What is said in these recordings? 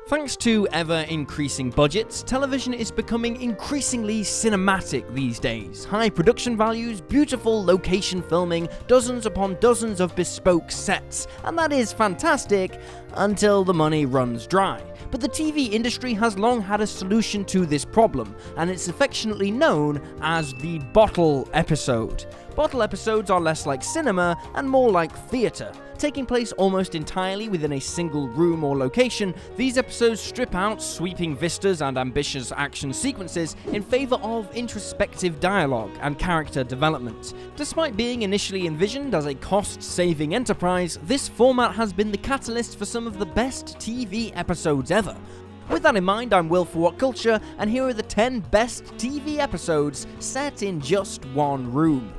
Thanks to ever-increasing budgets, television is becoming increasingly cinematic these days. High production values, beautiful location filming, dozens upon dozens of bespoke sets, and that is fantastic until the money runs dry. But the TV industry has long had a solution to this problem, and it's affectionately known as the bottle episode. Bottle episodes are less like cinema and more like theatre. Taking place almost entirely within a single room or location, these episodes strip out sweeping vistas and ambitious action sequences in favour of introspective dialogue and character development. Despite being initially envisioned as a cost-saving enterprise, this format has been the catalyst for some of the best TV episodes ever. With that in mind, I'm Will for What Culture, and here are the 10 best TV episodes set in just one room.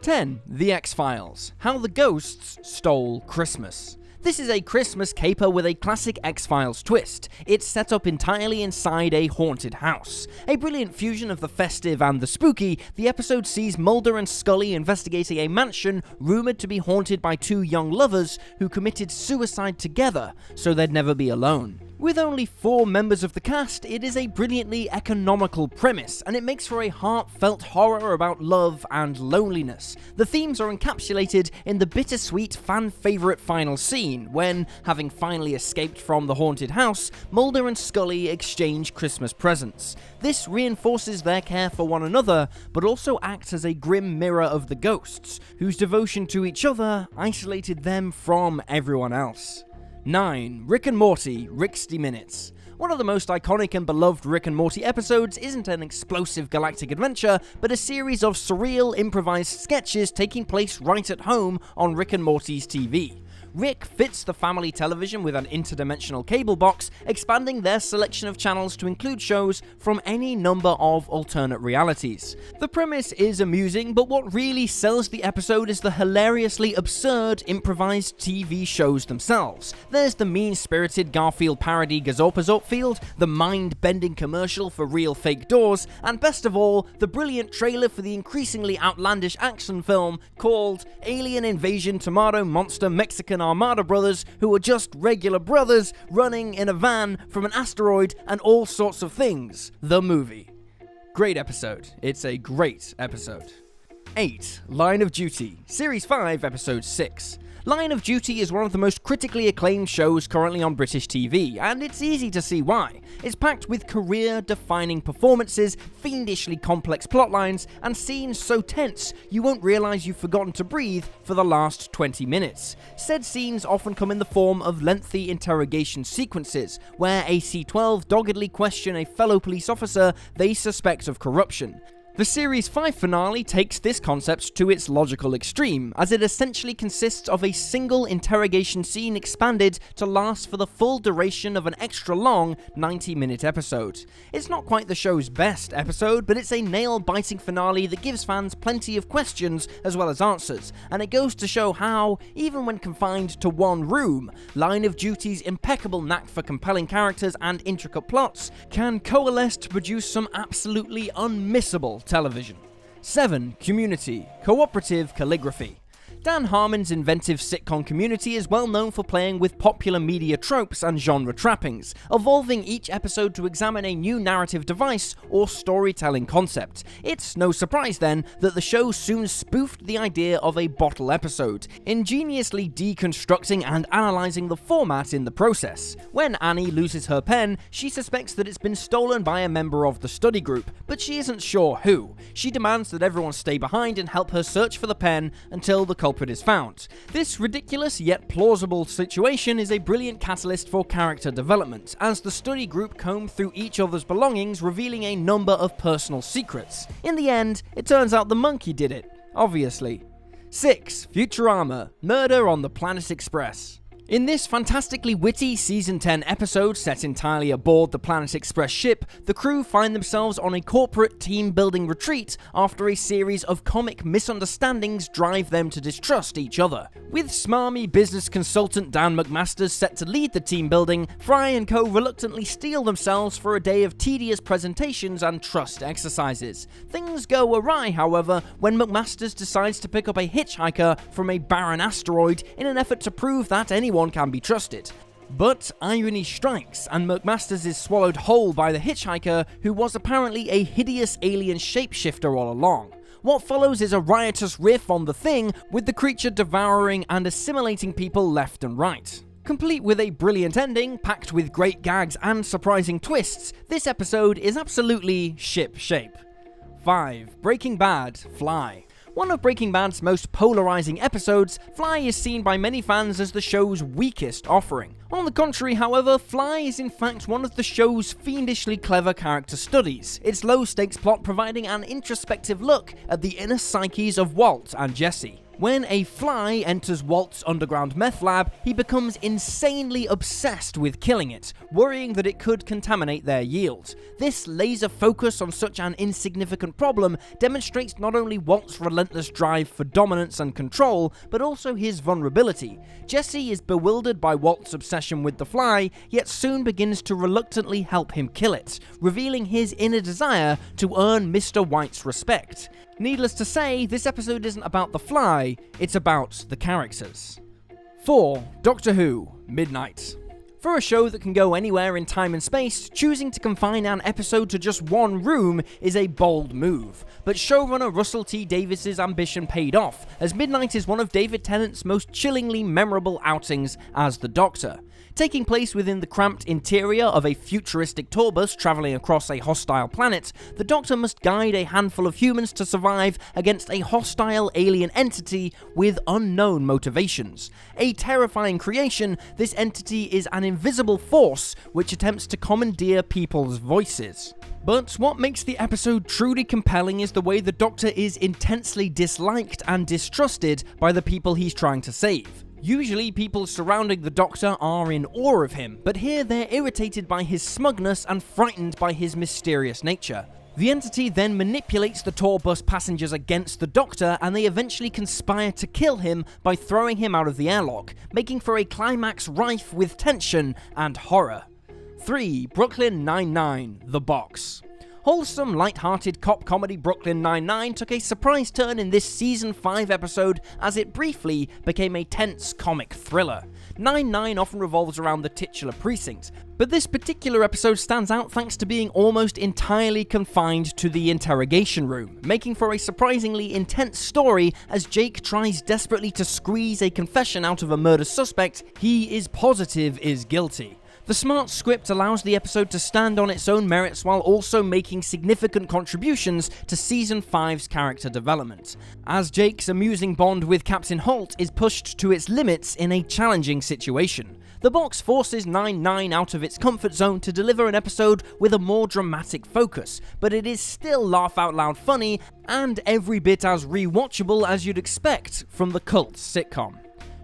10. The X-Files. How the Ghosts Stole Christmas. This is a Christmas caper with a classic X-Files twist. It's set up entirely inside a haunted house. A brilliant fusion of the festive and the spooky, the episode sees Mulder and Scully investigating a mansion rumoured to be haunted by two young lovers who committed suicide together so they'd never be alone. With only 4 members of the cast, it is a brilliantly economical premise, and it makes for a heartfelt horror about love and loneliness. The themes are encapsulated in the bittersweet fan-favourite final scene, when, having finally escaped from the haunted house, Mulder and Scully exchange Christmas presents. This reinforces their care for one another, but also acts as a grim mirror of the ghosts, whose devotion to each other isolated them from everyone else. 9. Rick and Morty, RIXTY Minutes. One of the most iconic and beloved Rick and Morty episodes isn't an explosive galactic adventure, but a series of surreal, improvised sketches taking place right at home on Rick and Morty's TV. Rick fits the family television with an interdimensional cable box, expanding their selection of channels to include shows from any number of alternate realities. The premise is amusing, but what really sells the episode is the hilariously absurd improvised TV shows themselves. There's the mean-spirited Garfield parody Gazorpazorpfield, the mind-bending commercial for real fake doors, and best of all, the brilliant trailer for the increasingly outlandish action film called Alien Invasion Tomato Monster Mexican Armada Brothers, who are just regular brothers running in a van from an asteroid and all sorts of things. The movie. Great episode. It's a great episode. 8. Line of Duty. Series 5, Episode 6. Line of Duty is one of the most critically acclaimed shows currently on British TV, and it's easy to see why. It's packed with career-defining performances, fiendishly complex plotlines, and scenes so tense you won't realise you've forgotten to breathe for the last 20 minutes. Said scenes often come in the form of lengthy interrogation sequences, where a C-12 doggedly question a fellow police officer they suspect of corruption. The Series 5 finale takes this concept to its logical extreme, as it essentially consists of a single interrogation scene expanded to last for the full duration of an extra-long 90-minute episode. It's not quite the show's best episode, but it's a nail-biting finale that gives fans plenty of questions as well as answers, and it goes to show how, even when confined to one room, Line of Duty's impeccable knack for compelling characters and intricate plots can coalesce to produce some absolutely unmissable television. 7. Community, Cooperative Calligraphy. Dan Harmon's inventive sitcom Community is well known for playing with popular media tropes and genre trappings, evolving each episode to examine a new narrative device or storytelling concept. It's no surprise then that the show soon spoofed the idea of a bottle episode, ingeniously deconstructing and analysing the format in the process. When Annie loses her pen, she suspects that it's been stolen by a member of the study group, but she isn't sure who. She demands that everyone stay behind and help her search for the pen until the culprit is found. This ridiculous yet plausible situation is a brilliant catalyst for character development, as the study group comb through each other's belongings, revealing a number of personal secrets. In the end, it turns out the monkey did it, obviously. 6. Futurama, Murder on the Planet Express. In this fantastically witty Season 10 episode set entirely aboard the Planet Express ship, the crew find themselves on a corporate team-building retreat after a series of comic misunderstandings drive them to distrust each other. With smarmy business consultant Dan McMasters set to lead the team building, Fry and co reluctantly steel themselves for a day of tedious presentations and trust exercises. Things go awry, however, when McMasters decides to pick up a hitchhiker from a barren asteroid in an effort to prove that anyone can be trusted. But irony strikes, and McMasters is swallowed whole by the hitchhiker, who was apparently a hideous alien shapeshifter all along. What follows is a riotous riff on the Thing, with the creature devouring and assimilating people left and right. Complete with a brilliant ending, packed with great gags and surprising twists, this episode is absolutely ship-shape. 5. Breaking Bad, Fly. One of Breaking Bad's most polarizing episodes, Fly is seen by many fans as the show's weakest offering. On the contrary, however, Fly is in fact one of the show's fiendishly clever character studies, its low-stakes plot providing an introspective look at the inner psyches of Walt and Jesse. When a fly enters Walt's underground meth lab, he becomes insanely obsessed with killing it, worrying that it could contaminate their yield. This laser focus on such an insignificant problem demonstrates not only Walt's relentless drive for dominance and control, but also his vulnerability. Jesse is bewildered by Walt's obsession with the fly, yet soon begins to reluctantly help him kill it, revealing his inner desire to earn Mr. White's respect. Needless to say, this episode isn't about the fly, it's about the characters. 4. Doctor Who, Midnight. For a show that can go anywhere in time and space, choosing to confine an episode to just one room is a bold move. But showrunner Russell T Davies' ambition paid off, as Midnight is one of David Tennant's most chillingly memorable outings as the Doctor. Taking place within the cramped interior of a futuristic tour bus travelling across a hostile planet, the Doctor must guide a handful of humans to survive against a hostile alien entity with unknown motivations. A terrifying creation, this entity is an invisible force which attempts to commandeer people's voices. But what makes the episode truly compelling is the way the Doctor is intensely disliked and distrusted by the people he's trying to save. Usually, people surrounding the Doctor are in awe of him, but here they're irritated by his smugness and frightened by his mysterious nature. The entity then manipulates the tour bus passengers against the Doctor, and they eventually conspire to kill him by throwing him out of the airlock, making for a climax rife with tension and horror. 3. Brooklyn Nine-Nine, The Box. Wholesome, light-hearted cop comedy Brooklyn Nine-Nine took a surprise turn in this Season 5 episode as it briefly became a tense comic thriller. Nine-Nine often revolves around the titular precinct, but this particular episode stands out thanks to being almost entirely confined to the interrogation room, making for a surprisingly intense story as Jake tries desperately to squeeze a confession out of a murder suspect he is positive is guilty. The smart script allows the episode to stand on its own merits while also making significant contributions to Season 5's character development, as Jake's amusing bond with Captain Holt is pushed to its limits in a challenging situation. The Box forces Nine-Nine out of its comfort zone to deliver an episode with a more dramatic focus, but it is still laugh-out-loud funny and every bit as rewatchable as you'd expect from the cult sitcom.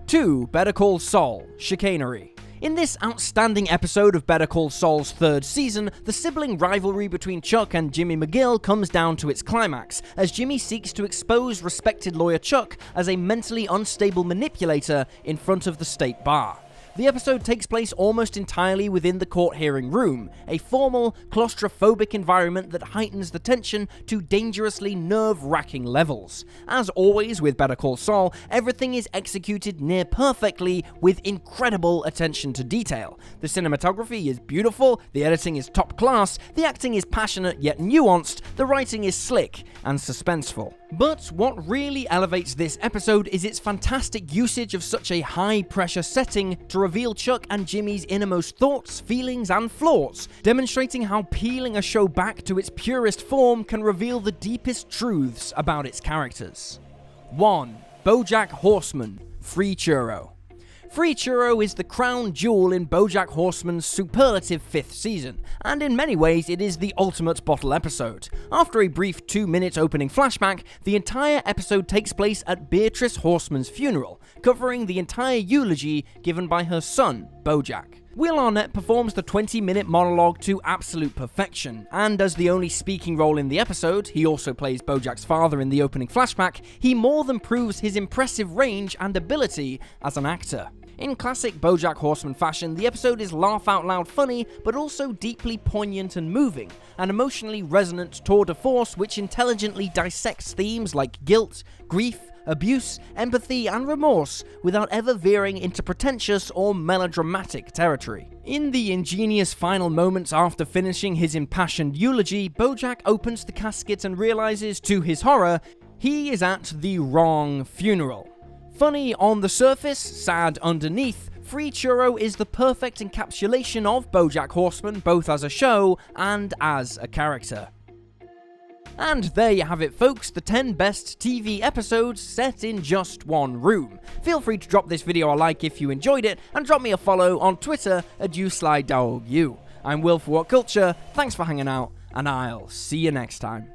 2. Better Call Saul, Chicanery. In this outstanding episode of Better Call Saul's third season, the sibling rivalry between Chuck and Jimmy McGill comes down to its climax, as Jimmy seeks to expose respected lawyer Chuck as a mentally unstable manipulator in front of the state bar. The episode takes place almost entirely within the court hearing room, a formal, claustrophobic environment that heightens the tension to dangerously nerve-wracking levels. As always with Better Call Saul, everything is executed near perfectly with incredible attention to detail. The cinematography is beautiful, the editing is top class, the acting is passionate yet nuanced, the writing is slick and suspenseful. But what really elevates this episode is its fantastic usage of such a high-pressure setting to reveal Chuck and Jimmy's innermost thoughts, feelings, and flaws, demonstrating how peeling a show back to its purest form can reveal the deepest truths about its characters. 1. BOJACK Horseman, Free Churro. Free Churro is the crown jewel in BOJACK Horseman's superlative 5th season, and in many ways it is the ultimate bottle episode. After a brief 2-minute opening flashback, the entire episode takes place at Beatrice Horseman's funeral, covering the entire eulogy given by her son, BOJACK. Will Arnett performs the 20-minute monologue to absolute perfection, and as the only speaking role in the episode, he also plays BOJACK's father in the opening flashback, he more than proves his impressive range and ability as an actor. In classic BOJACK Horseman fashion, the episode is laugh-out-loud funny, but also deeply poignant and moving, an emotionally resonant tour de force which intelligently dissects themes like guilt, grief, abuse, empathy, and remorse without ever veering into pretentious or melodramatic territory. In the ingenious final moments after finishing his impassioned eulogy, BOJACK opens the casket and realizes, to his horror, he is at the wrong funeral. Funny on the surface, sad underneath, Free Churro is the perfect encapsulation of BOJACK Horseman both as a show and as a character. And there you have it, folks, the 10 best TV episodes set in just one room. Feel free to drop this video a like if you enjoyed it, and drop me a follow on Twitter at YouSlyDogU. I'm Will for What Culture, thanks for hanging out, and I'll see you next time.